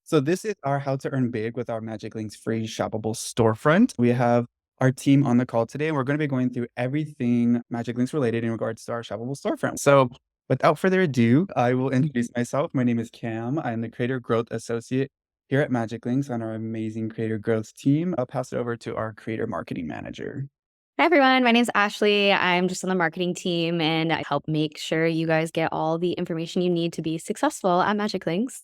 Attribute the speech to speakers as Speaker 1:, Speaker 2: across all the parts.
Speaker 1: So this is our How to Earn Big with our MagicLinks free shoppable storefront. We have our team on the call today, and we're going to be going through everything MagicLinks related in regards to our shoppable storefront. So without further ado, I will introduce myself. My name is Cam. I'm the Creator Growth Associate here at MagicLinks on our amazing Creator Growth team. I'll pass it over to our Creator Marketing Manager.
Speaker 2: Hi, everyone. My name's Ashley. I'm just on the marketing team and I help make sure you guys get all the information you need to be successful at MagicLinks.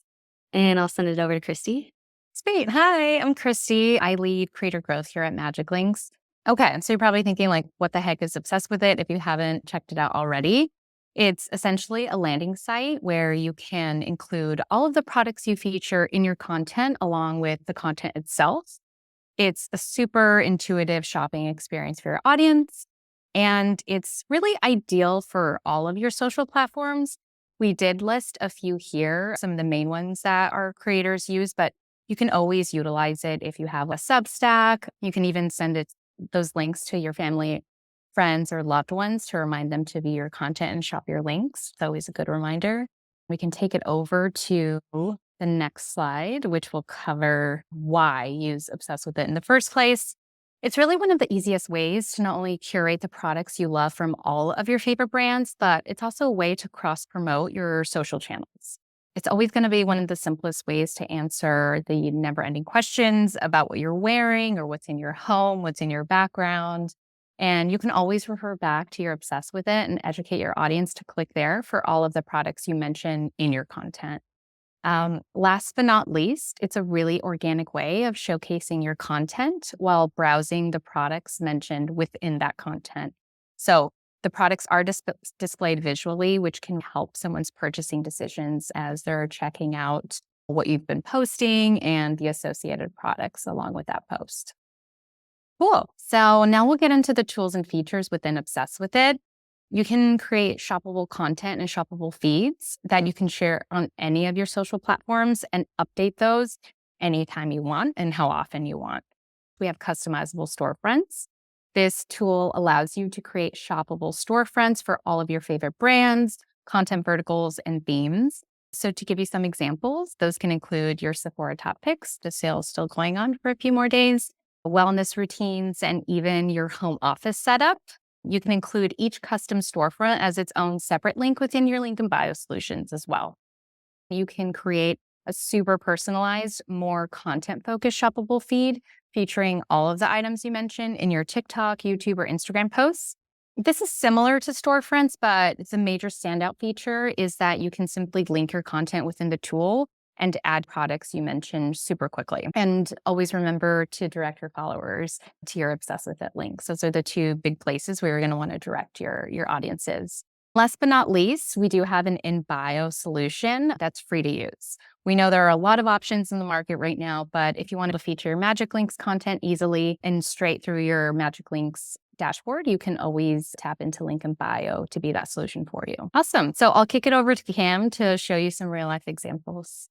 Speaker 2: And I'll send it over to Christy.
Speaker 3: Sweet. Hi, I'm Christy. I lead creator growth here at MagicLinks. Okay, so you're probably thinking like, what the heck is Obsessed with It if you haven't checked it out already? It's essentially a landing site where you can include all of the products you feature in your content along with the content itself. It's a super intuitive shopping experience for your audience, and it's really ideal for all of your social platforms. We did list a few here, some of the main ones that our creators use, but you can always utilize it if you have a Substack. You can even send those links to your family, friends, or loved ones to remind them to view your content and shop your links. It's always a good reminder. We can take it over to the next slide, which will cover why use Obsessed with It in the first place. It's really one of the easiest ways to not only curate the products you love from all of your favorite brands, but it's also a way to cross-promote your social channels. It's always going to be one of the simplest ways to answer the never-ending questions about what you're wearing or what's in your home, what's in your background. And you can always refer back to your Obsessed with It and educate your audience to click there for all of the products you mention in your content. Last but not least, it's a really organic way of showcasing your content while browsing the products mentioned within that content. So the products are displayed visually, which can help someone's purchasing decisions as they're checking out what you've been posting and the associated products along with that post. Cool. So now we'll get into the tools and features within Obsessed with It. You can create shoppable content and shoppable feeds that you can share on any of your social platforms and update those anytime you want and how often you want. We have customizable storefronts. This tool allows you to create shoppable storefronts for all of your favorite brands, content verticals, and themes. So to give you some examples, those can include your Sephora top picks. The sale is still going on for a few more days, wellness routines, and even your home office setup. You can include each custom storefront as its own separate link within your link and bio solutions as well. You can create a super personalized, more content-focused shoppable feed featuring all of the items you mentioned in your TikTok, YouTube, or Instagram posts. This is similar to storefronts, but the major standout feature is that you can simply link your content within the tool and add products you mentioned super quickly. And always remember to direct your followers to your Obsessed with It links. Those are the two big places where you're going to want to direct your audiences. Last but not least, we do have an in-bio solution that's free to use. We know there are a lot of options in the market right now, but if you want to feature your MagicLinks content easily and straight through your MagicLinks dashboard, you can always tap into link in bio to be that solution for you. Awesome. So I'll kick it over to Cam to show you some real life examples.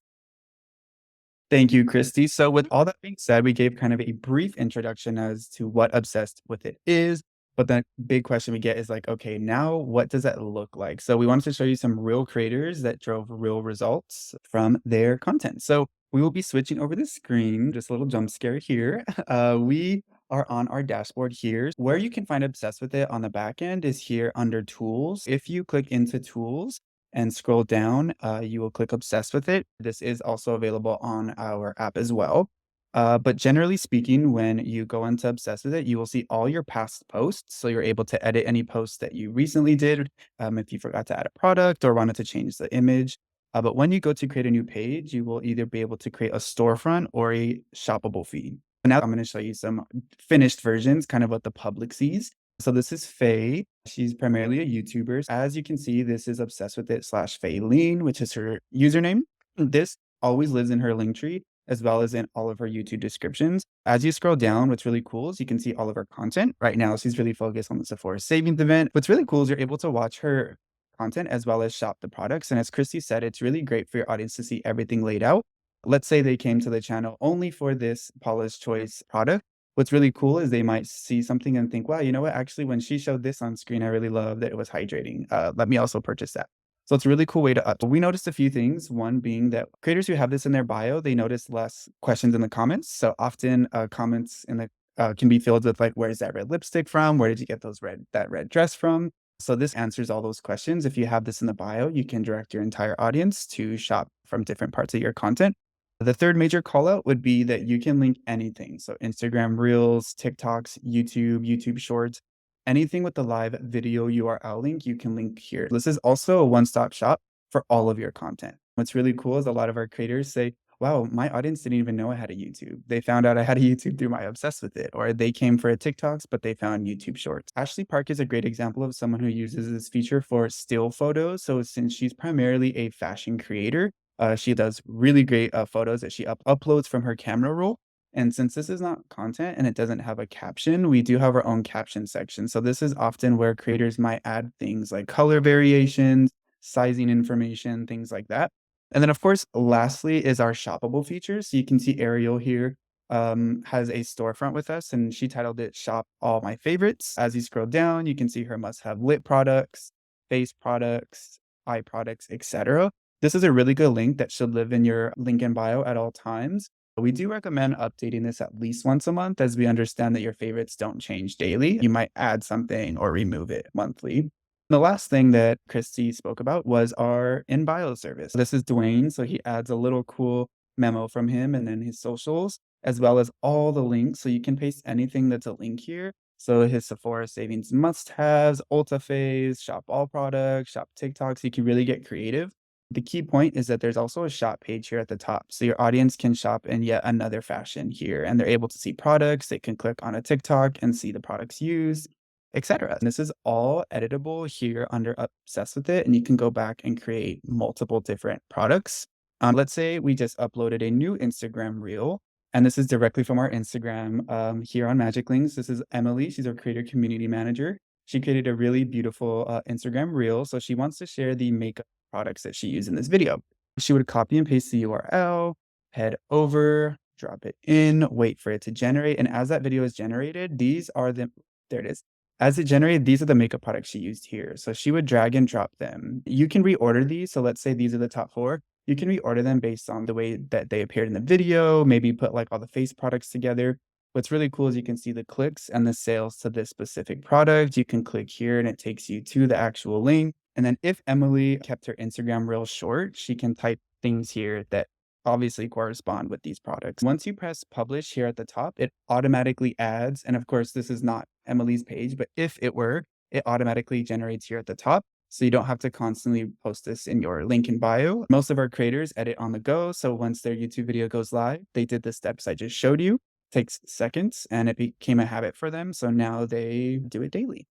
Speaker 1: Thank you, Christy. So with all that being said, we gave kind of a brief introduction as to what Obsessed with It is. But the big question we get is like, okay, now what does that look like? So we wanted to show you some real creators that drove real results from their content. So we will be switching over the screen, just a little jump scare here. We are on our dashboard here. Where you can find Obsessed with It on the back end is here under Tools. If you click into Tools and scroll down, you will click Obsessed with It. This is also available on our app as well. But generally speaking, when you go into Obsessed with It, you will see all your past posts. So you're able to edit any posts that you recently did, if you forgot to add a product or wanted to change the image. But when you go to create a new page, you will either be able to create a storefront or a shoppable feed. Now I'm going to show you some finished versions, kind of what the public sees. So this is Faye. She's primarily a YouTuber. As you can see, this is Obsessed with It /Faylene, which is her username. This always lives in her Linktree, as well as in all of her YouTube descriptions. As you scroll down, what's really cool is you can see all of her content. Right now, she's really focused on the Sephora savings event. What's really cool is you're able to watch her content as well as shop the products. And as Christy said, it's really great for your audience to see everything laid out. Let's say they came to the channel only for this Paula's Choice product. What's really cool is they might see something and think, wow, you know what? Actually, when she showed this on screen, I really love that it was hydrating. Let me also purchase that. So it's a really cool way to up. We noticed a few things. One being that creators who have this in their bio, they notice less questions in the comments. So often comments in the can be filled with like, where's that red lipstick from? Where did you get that red dress from? So this answers all those questions. If you have this in the bio, you can direct your entire audience to shop from different parts of your content. The third major call out would be that you can link anything. So Instagram Reels, TikToks, YouTube Shorts, anything with the live video URL link, you can link here. This is also a one-stop shop for all of your content. What's really cool is a lot of our creators say, wow, my audience didn't even know I had a YouTube. They found out I had a YouTube through my Obsessed with It, or they came for a TikToks, but they found YouTube Shorts. Ashley Park is a great example of someone who uses this feature for still photos. So since she's primarily a fashion creator, she does really great photos that she uploads from her camera roll. And since this is not content and it doesn't have a caption, we do have our own caption section. So this is often where creators might add things like color variations, sizing information, things like that. And then, of course, lastly is our shoppable features. So you can see Ariel here has a storefront with us, and she titled it Shop All My Favorites. As you scroll down, you can see her must have lip products, face products, eye products, etc. This is a really good link that should live in your link in bio at all times. We do recommend updating this at least once a month, as we understand that your favorites don't change daily. You might add something or remove it monthly. The last thing that Christy spoke about was our in bio service. This is Dwayne, so he adds a little cool memo from him and then his socials, as well as all the links. So you can paste anything that's a link here. So his Sephora savings must-haves, Ulta Phase, shop all products, shop TikToks. You can really get creative. The key point is that there's also a shop page here at the top. So your audience can shop in yet another fashion here, and they're able to see products. They can click on a TikTok and see the products used, etc. This is all editable here under Obsessed with It, and you can go back and create multiple different products. Let's say we just uploaded a new Instagram reel, and this is directly from our Instagram here on MagicLinks. This is Emily. She's our creator community manager. She created a really beautiful Instagram reel. So she wants to share the makeup products that she used in this video. She would copy and paste the URL, head over, drop it in, wait for it to generate. And as that video is generated, there it is. As it generated, these are the makeup products she used here. So she would drag and drop them. You can reorder these. So let's say these are the top 4. You can reorder them based on the way that they appeared in the video, maybe put like all the face products together. What's really cool is you can see the clicks and the sales to this specific product. You can click here and it takes you to the actual link. And then if Emily kept her Instagram reel short, she can type things here that obviously correspond with these products. Once you press publish here at the top, it automatically adds, and of course, this is not Emily's page, but if it were, it automatically generates here at the top. So you don't have to constantly post this in your link in bio. Most of our creators edit on the go. So once their YouTube video goes live, they did the steps I just showed you. It takes seconds and it became a habit for them. So now they do it daily.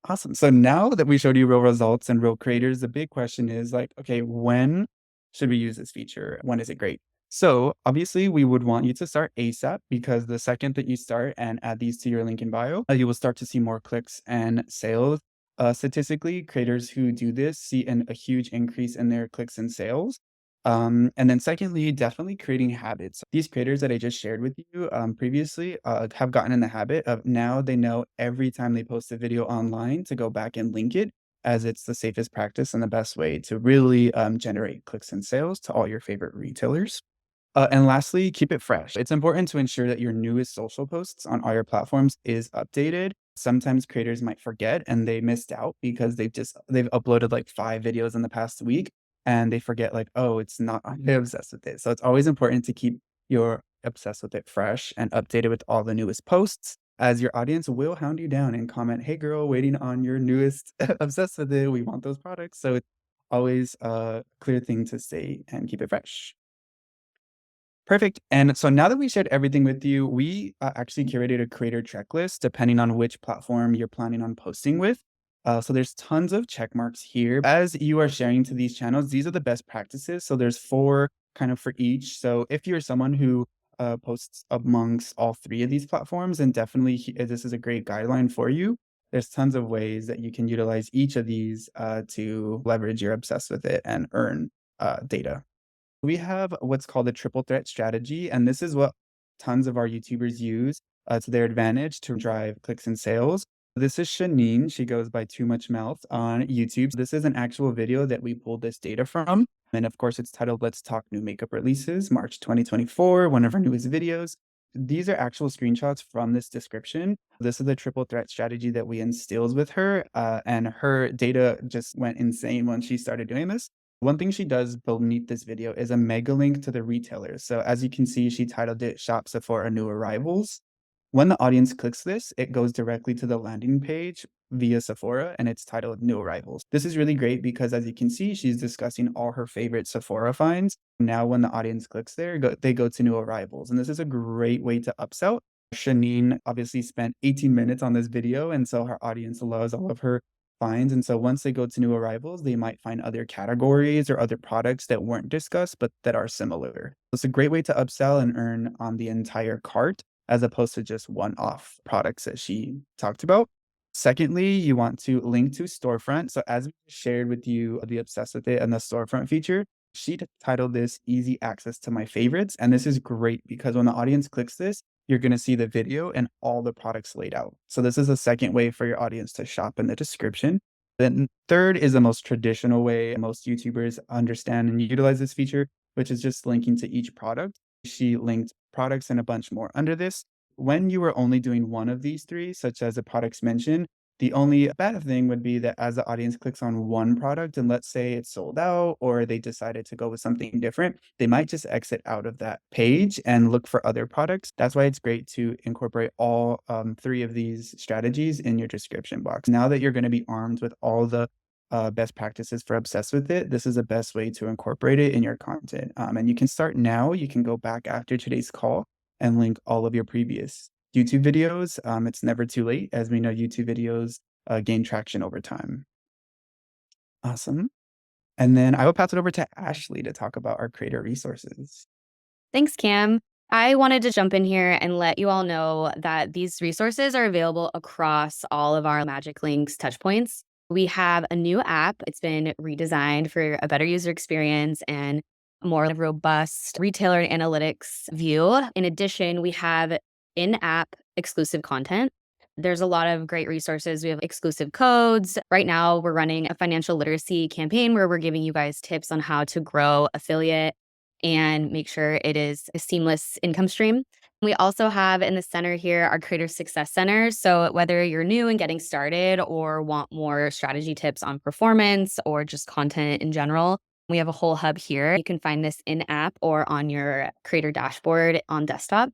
Speaker 1: Awesome. So now that we showed you real results and real creators, the big question is like, okay, when should we use this feature? When is it great? So obviously we would want you to start ASAP, because the second that you start and add these to your link in bio, you will start to see more clicks and sales. Statistically, creators who do this see a huge increase in their clicks and sales. And then secondly, definitely creating habits. These creators that I just shared with you previously have gotten in the habit of, now they know every time they post a video online to go back and link it, as it's the safest practice and the best way to really generate clicks and sales to all your favorite retailers. And lastly, keep it fresh. It's important to ensure that your newest social posts on all your platforms is updated. Sometimes creators might forget and they missed out because they've uploaded like 5 videos in the past week, and they forget like, oh, it's not, I'm obsessed with it. So it's always important to keep your Obsessed with It fresh and updated with all the newest posts, as your audience will hound you down and comment, hey girl, waiting on your newest Obsessed with It. We want those products. So it's always a clear thing to say and keep it fresh. Perfect. And so now that we shared everything with you, we actually curated a creator checklist depending on which platform you're planning on posting with. So there's tons of check marks here. As you are sharing to these channels, these are the best practices. So there's 4 kind of for each. So if you're someone who posts amongst all 3 of these platforms, then definitely this is a great guideline for you. There's tons of ways that you can utilize each of these to leverage your Obsessed with It and earn data. We have what's called a triple threat strategy, and this is what tons of our YouTubers use to their advantage to drive clicks and sales. This is Shanine. She goes by Too Much Mouth on YouTube. This is an actual video that we pulled this data from. And of course, it's titled Let's Talk New Makeup Releases, March 2024, one of our newest videos. These are actual screenshots from this description. This is the triple threat strategy that we instilled with her, and her data just went insane when she started doing this. One thing she does beneath this video is a mega link to the retailers. So as you can see, she titled it Shop Sephora New Arrivals. When the audience clicks this, it goes directly to the landing page via Sephora and it's titled New Arrivals. This is really great because as you can see, she's discussing all her favorite Sephora finds. Now, when the audience clicks there, they go to New Arrivals. And this is a great way to upsell. Shanine obviously spent 18 minutes on this video, and so her audience loves all of her finds. And so once they go to New Arrivals, they might find other categories or other products that weren't discussed, but that are similar. It's a great way to upsell and earn on the entire cart, as opposed to just one-off products that she talked about. Secondly, you want to link to Storefront. So as we shared with you the Obsessed with It and the Storefront feature, she titled this Easy Access to My Favorites. And this is great because when the audience clicks this, you're going to see the video and all the products laid out. So this is a second way for your audience to shop in the description. Then third is the most traditional way most YouTubers understand and utilize this feature, which is just linking to each product. She linked products and a bunch more under this. When you are only doing one of these three, such as the products mentioned, the only bad thing would be that as the audience clicks on one product and let's say it's sold out or they decided to go with something different, they might just exit out of that page and look for other products. That's why it's great to incorporate all three of these strategies in your description box. Now that you're going to be armed with all the best practices for Obsessed with It, this is the best way to incorporate it in your content. And you can start now. You can go back after today's call and link all of your previous YouTube videos. It's never too late. As we know, YouTube videos gain traction over time. Awesome. And then I will pass it over to Ashley to talk about our creator resources.
Speaker 2: Thanks, Cam. I wanted to jump in here and let you all know that these resources are available across all of our MagicLinks touchpoints. We have a new app. It's been redesigned for a better user experience and a more robust retailer analytics view. In addition, we have in-app exclusive content. There's a lot of great resources. We have exclusive codes. Right now, we're running a financial literacy campaign where we're giving you guys tips on how to grow affiliate and make sure it is a seamless income stream. We also have in the center here our Creator Success Center. So whether you're new and getting started or want more strategy tips on performance or just content in general, we have a whole hub here. You can find this in-app or on your creator dashboard on desktop.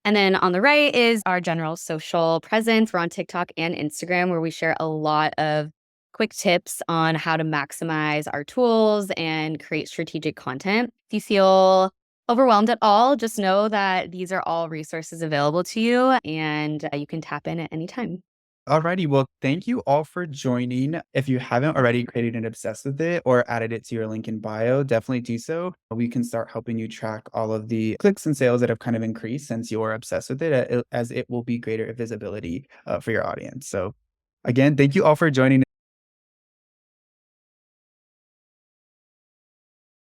Speaker 2: And then on the right is our general social presence. We're on TikTok and Instagram, where we share a lot of quick tips on how to maximize our tools and create strategic content. If you feel overwhelmed at all, just know that these are all resources available to you and you can tap in at any time.
Speaker 1: Alrighty, well, thank you all for joining. If you haven't already created an Obsessed with It or added it to your link in bio, definitely do so. We can start helping you track all of the clicks and sales that have kind of increased since you're obsessed with it, as it will be greater visibility for your audience. So again, thank you all for joining.